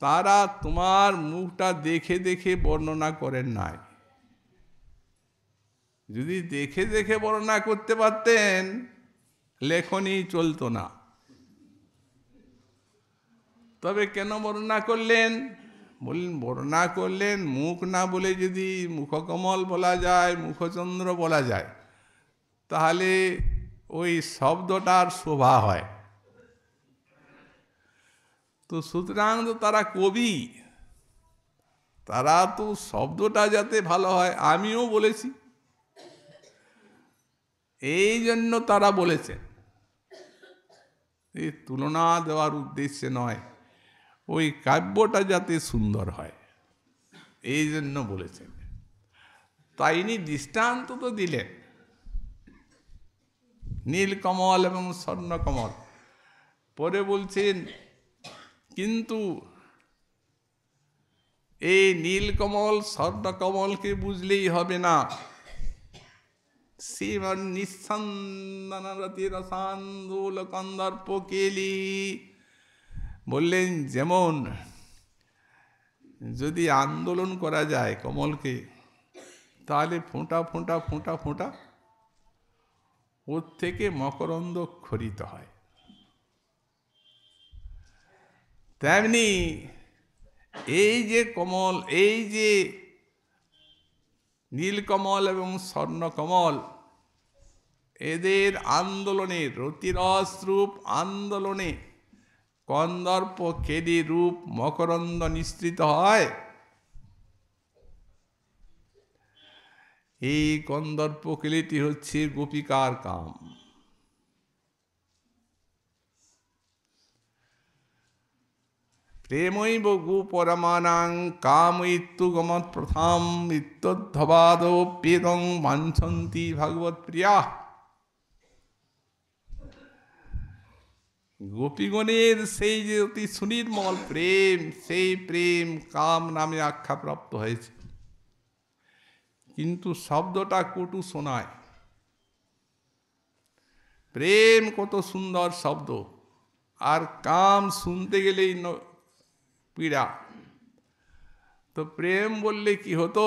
তারা তোমার মুখটা দেখে দেখে বর্ণনা করেন নাই। যদি দেখে দেখে বর্ণনা করতে পারতেন, লেখনী চলতো না। তবে কেন বর্ণনা করলেন? বললেন বর্ণনা করলেন মুখ না বলে যদি মুখকমল বলা যায়, মুখচন্দ্র বলা যায়, তাহলে ওই শব্দটার শোভা হয়। তো সুতরাং তো তারা কবি, তারা তো শব্দটা যাতে ভালো হয়, আমিও বলেছি, এই জন্য তারা বলেছেন। এই তুলনা দেওয়ার উদ্দেশ্যে নয়, ওই কাব্যটা যাতে সুন্দর হয়, এই জন্য বলেছেন। তাই ইনি দৃষ্টান্ত তো দিলেন, নীলকমল এবং স্বর্ণকমল। পরে বলছেন, কিন্তু এই নীলকমল স্বর্ণকমলকে বুঝলেই হবে না। শ্রীমন নিঃসন্দনরতি রসান্দোল কন্দর্প কেলি বললেন, যেমন যদি আন্দোলন করা যায় কমলকে, তাহলে ফোঁটা ফোঁটা ফোঁটা ফোঁটা ওর থেকে মকরন্দ খরিত হয়। তেমনি এই যে কমল, এই যে নীলকমল এবং স্বর্ণকমল, এদের আন্দোলনে, রতিরস রূপ আন্দোলনে কন্দর্প কেলি রূপ মকরন্দ নিঃসৃত হয়। এই কন্দর্প কেলিটি হচ্ছে গোপিকার কাম। প্রেমৈব গোপরমানাং কাময়িত্তু গমৎ প্রথাম ইত্যধ্ববাদোপ্যেদং বাঞ্ছন্তি ভগবৎ প্রিয়া। গোপীগণের সেই যে অতি সুনির্মল প্রেম, সেই প্রেম কাম নামে আখ্যাপ্রাপ্ত হয়েছে, কিন্তু শব্দটা কটু শোনায়। প্রেম কত সুন্দর শব্দ, আর কাম শুনতে গেলেই পীড়া। তো প্রেম বললে কি হতো?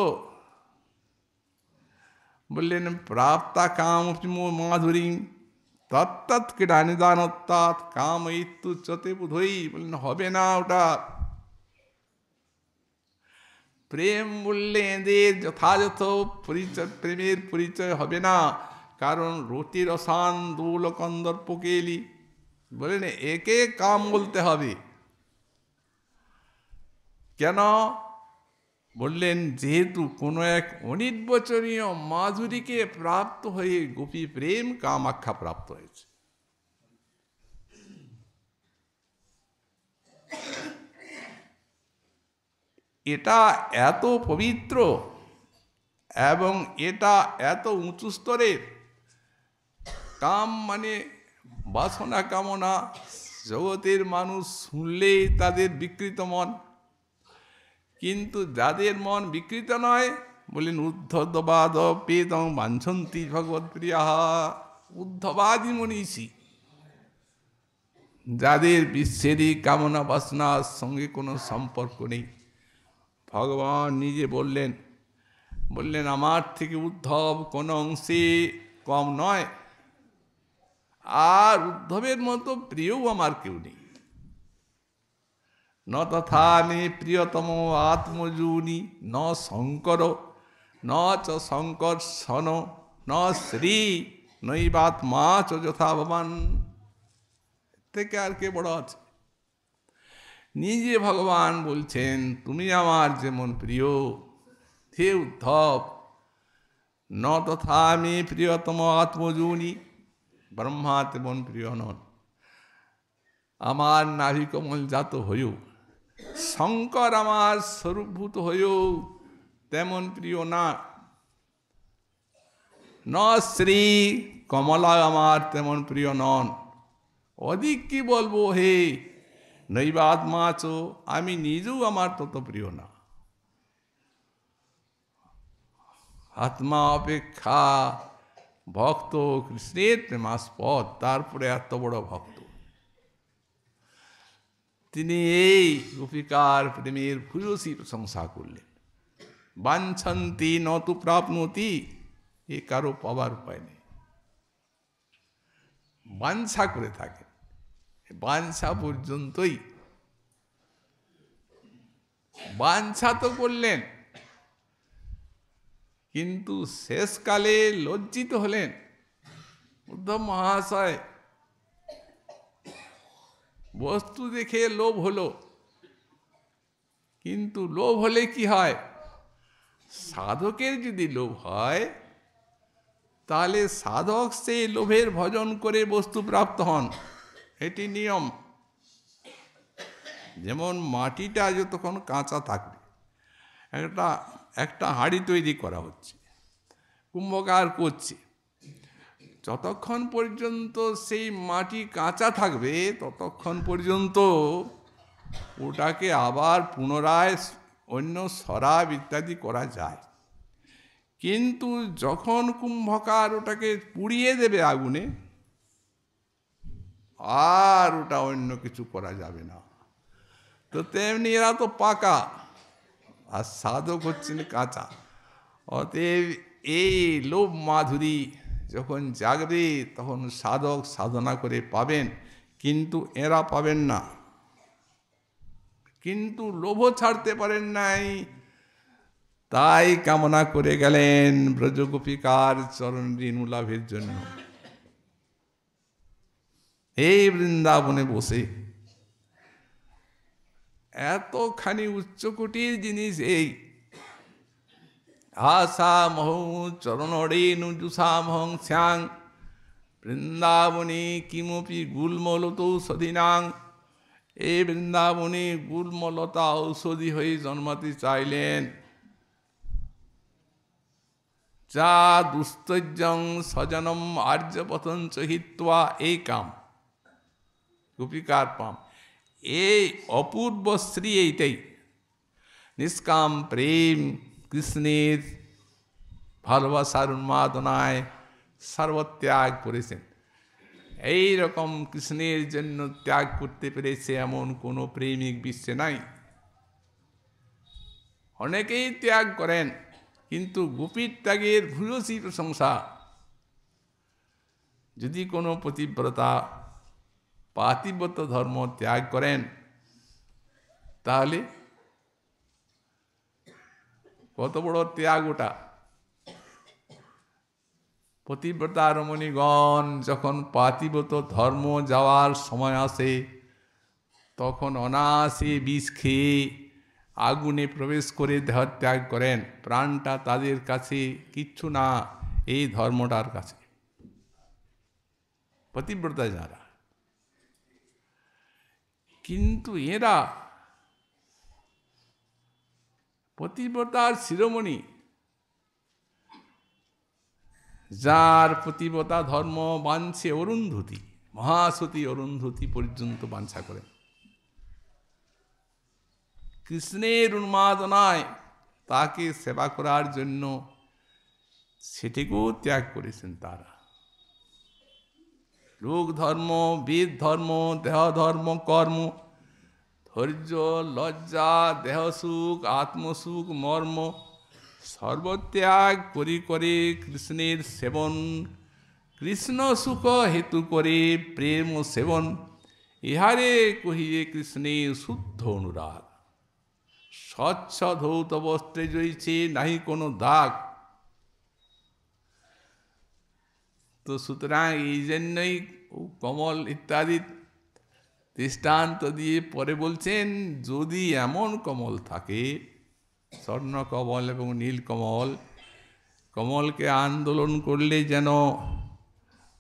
বললেন প্রাপ্তা কাম মাধুরী তত্তৎ ক্রীড়া নিদানত্তাৎ কাম ইত্যুচ্যতে বুধই। বললেন হবে না ওটা। প্রেম বললে এদের যথাযথ পরিচয়, প্রেমের পরিচয় হবে না, কারণ রতি রসান দোল কন্দর্প কেলি। বললেন একে কাম বলতে হবে, কেন? বললেন যেহেতু কোনো এক অনির্বচনীয় মাধুরীকে প্রাপ্ত হয়ে গোপী প্রেম কামাখ্যা প্রাপ্ত হয়েছে। এটা এত পবিত্র এবং এটা এত উঁচু স্তরের। কাম মানে বাসনা কামনা, জগতের মানুষ শুনলেই তাদের বিকৃত মন। কিন্তু যাদের মন বিকৃত নয়, বলেন উদ্ধবাদ পেদং বাঞ্ছন্তি ভগবত প্রিয়া, উদ্ধবাদী মনীষী, যাদের বিশ্বেরই কামনা বাসনার সঙ্গে কোনো সম্পর্ক নেই। ভগবান নিজে বললেন আমার থেকে উদ্ধব কোনো অংশে কম নয়, আর উদ্ধবের মতো প্রিয়ও আমার কেউ নেই। ন তথা মে প্রিয়তম আত্মজুনি ন শঙ্কর ন চ শঙ্কর্ষণ ন শ্রী নৈবাত্মা চ যথা ভবান। থেকে আর কে বড় আছে? নিজে ভগবান বলছেন তুমি আমার যেমন প্রিয় হে উদ্ধব, ন তথা মে প্রিয়তম আত্মজুনি, ব্রহ্মা তেমন প্রিয় নন। আমার নাভিকমল জাত হয়েও, শঙ্কর আমার স্বরূপভূত হয়েও তেমন প্রিয় না। ন শ্রী কমলা আমার তেমন প্রিয় নন। অধিক কি বলবো হে নৈবাত্মা চ, আমি নিজেও আমার তত প্রিয় না। আত্মা অপেক্ষা ভক্ত কৃষ্ণের প্রেমাস্পদ, তারপরে এত বড় ভক্ত। তিনি এই গোপিকার প্রেমের ভূয়সী প্রশংসা করলেন। বাঞ্ছন্তি নতু প্রাপ্নতি, এ কারো পাবার উপায় নেই। বাঞ্ছা করে থাকেন, বাঞ্ছা পর্যন্তই। বাঞ্ছা তো করলেন, কিন্তু শেষকালে লজ্জিত হলেন। উদ্ধব মহাশয়, বস্তু দেখে লোভ হলো, কিন্তু লোভ হলে কি হয়? সাধকের যদি লোভ হয়, তাহলে সাধক সেই লোভের ভজন করে বস্তু প্রাপ্ত হন, এটি নিয়ম। যেমন মাটিটা যতক্ষণ কাঁচা থাকবে, একটা হাঁড়ি তৈরি করা হচ্ছে, কুম্ভকার করছে, যতক্ষণ পর্যন্ত সেই মাটি কাঁচা থাকবে ততক্ষণ পর্যন্ত ওটাকে আবার পুনরায় অন্য শরাব ইত্যাদি করা যায়। কিন্তু যখন কুম্ভকার ওটাকে পুড়িয়ে দেবে আগুনে, আর ওটা অন্য কিছু করা যাবে না। তো তেমনি এরা তো পাকা, আর সাধক হচ্ছেন কাঁচা। অতএব এই লোভ মাধুরী যখন জাগবে তখন সাধক সাধনা করে পাবেন, কিন্তু এরা পাবেন না। কিন্তু লোভ ছাড়তে পারেন নাই, তাই কামনা করে গেলেন ব্রজগোপিকার চরণ রেণু লাভের জন্য। এই বৃন্দাবনে বসে এতখানি উচ্চকোটির জিনিস, এই আশা মহৌ চরণ রেণু জুষামহং শ্যাং বৃন্দাবনে কিমপি গুল্মলত ঔষধীনাং। এই বৃন্দাবনে গুল্মলতা ঔষধি হয়ে জন্মাতে চাইলেন। যা দুস্তৈজং স্বজনম আর্যপতঞ্চ হিত্বা, এই কাম গোপিকার পাম। এই অপূর্ব শ্রী, এইটাই নিষ্কাম প্রেম, কৃষ্ণের ভালোবাসার উন্মাদনায় সর্বত্যাগ করেছেন। এই রকম কৃষ্ণের জন্য ত্যাগ করতে পেরেছে এমন কোনো প্রেমিক বিশ্বে নাই। অনেকেই ত্যাগ করেন, কিন্তু গোপীর ত্যাগের ভূয়সী প্রশংসা। যদি কোনো পতিব্রতা পাতিব্রত ধর্ম ত্যাগ করেন, তাহলে কত বড় ত্যাগ ওটা। পতিব্রতা রমণীগণ যখন পাতিব্রত ধর্ম যাওয়ার সময় আসে, তখন অনায়াসে বিষ খেয়ে আগুনে প্রবেশ করে দেহত্যাগ করেন, প্রাণটা তাদের কাছে কিচ্ছু না এই ধর্মটার কাছে। পতিব্রতা যারা, কিন্তু এরা পতিব্রতার শিরোমণি, যার পতিব্রতা ধর্ম বাঞ্ছে অরুন্ধতী, মহাসতী অরুন্ধতী পর্যন্ত বাঞ্ছা করেন। কৃষ্ণের উন্মাদনায় তাকে সেবা করার জন্য সেটিকেও ত্যাগ করেছেন তারা। লোক ধর্ম, বেদ ধর্ম, দেহ ধর্ম, কর্ম, ধৈর্য, লজ্জা, দেহ সুখ, আত্মসুখ, মর্ম সর্বত্যাগ করি করে কৃষ্ণের সেবন, কৃষ্ণ সুখ হেতু করে প্রেম ও সেবন, ইহারে কহিয়ে কৃষ্ণের শুদ্ধ অনুরাগ। স্বচ্ছ ধৌত বস্ত্রে জয়ছে নাহি কোনো দাগ। তো সুতরাং এই জন্যই কমল ইত্যাদি দৃষ্টান্ত দিয়ে পরে বলছেন, যদি এমন কমল থাকে, স্বর্ণ কমল এবং নীল কমল, কমলকে আন্দোলন করলে যেন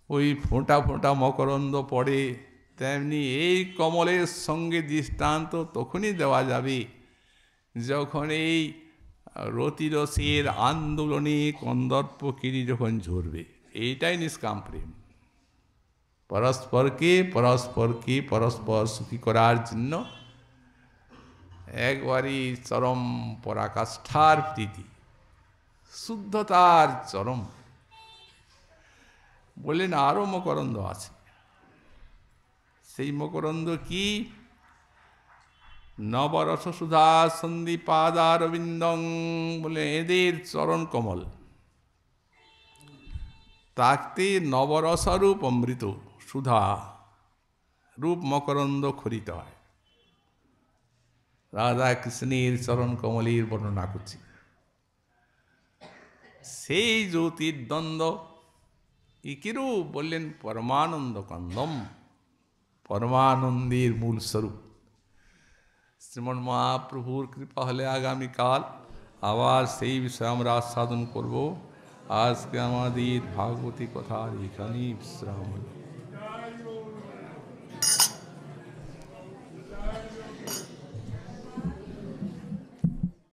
ওই ফোঁটা ফোঁটা মকরন্দ পড়ে, তেমনি এই কমলের সঙ্গে দৃষ্টান্ত তখনই দেওয়া যাবে যখন এই রতিরসের আন্দোলনে কন্দর্পকিরি যখন ঝরবে। এইটাই নিষ্কাম প্রেম। পরস্পরকে পরস্পর সুখী করার জন্য একবারই চরম পরাকাষ্ঠার প্রীতি, শুদ্ধতার চরম। বললেন আরও মকরন্দ আছে। সেই মকরন্দ কি? নবরস সুধা সন্দীপাদারবিন্দং, বলে এদের চরণ কমল, তাকতে নবরসরূপ অমৃত সুধা রূপ মকরন্দ খরিত হয়। রাধা কৃষ্ণের চরণ কমলের বর্ণনা করছি। সেই জ্যোতির দ্বন্দ্ব ইকিরূপ বললেন পরমানন্দ কন্দম, পরমানন্দের মূল স্বরূপ। শ্রীমন মহাপ্রভুর কৃপা হলে আগামীকাল আবার সেই বিষয়ে আমরা আস্বাদন করব। আজকে আমাদের ভাগবতী কথার এখানেই বিশ্রাম হল।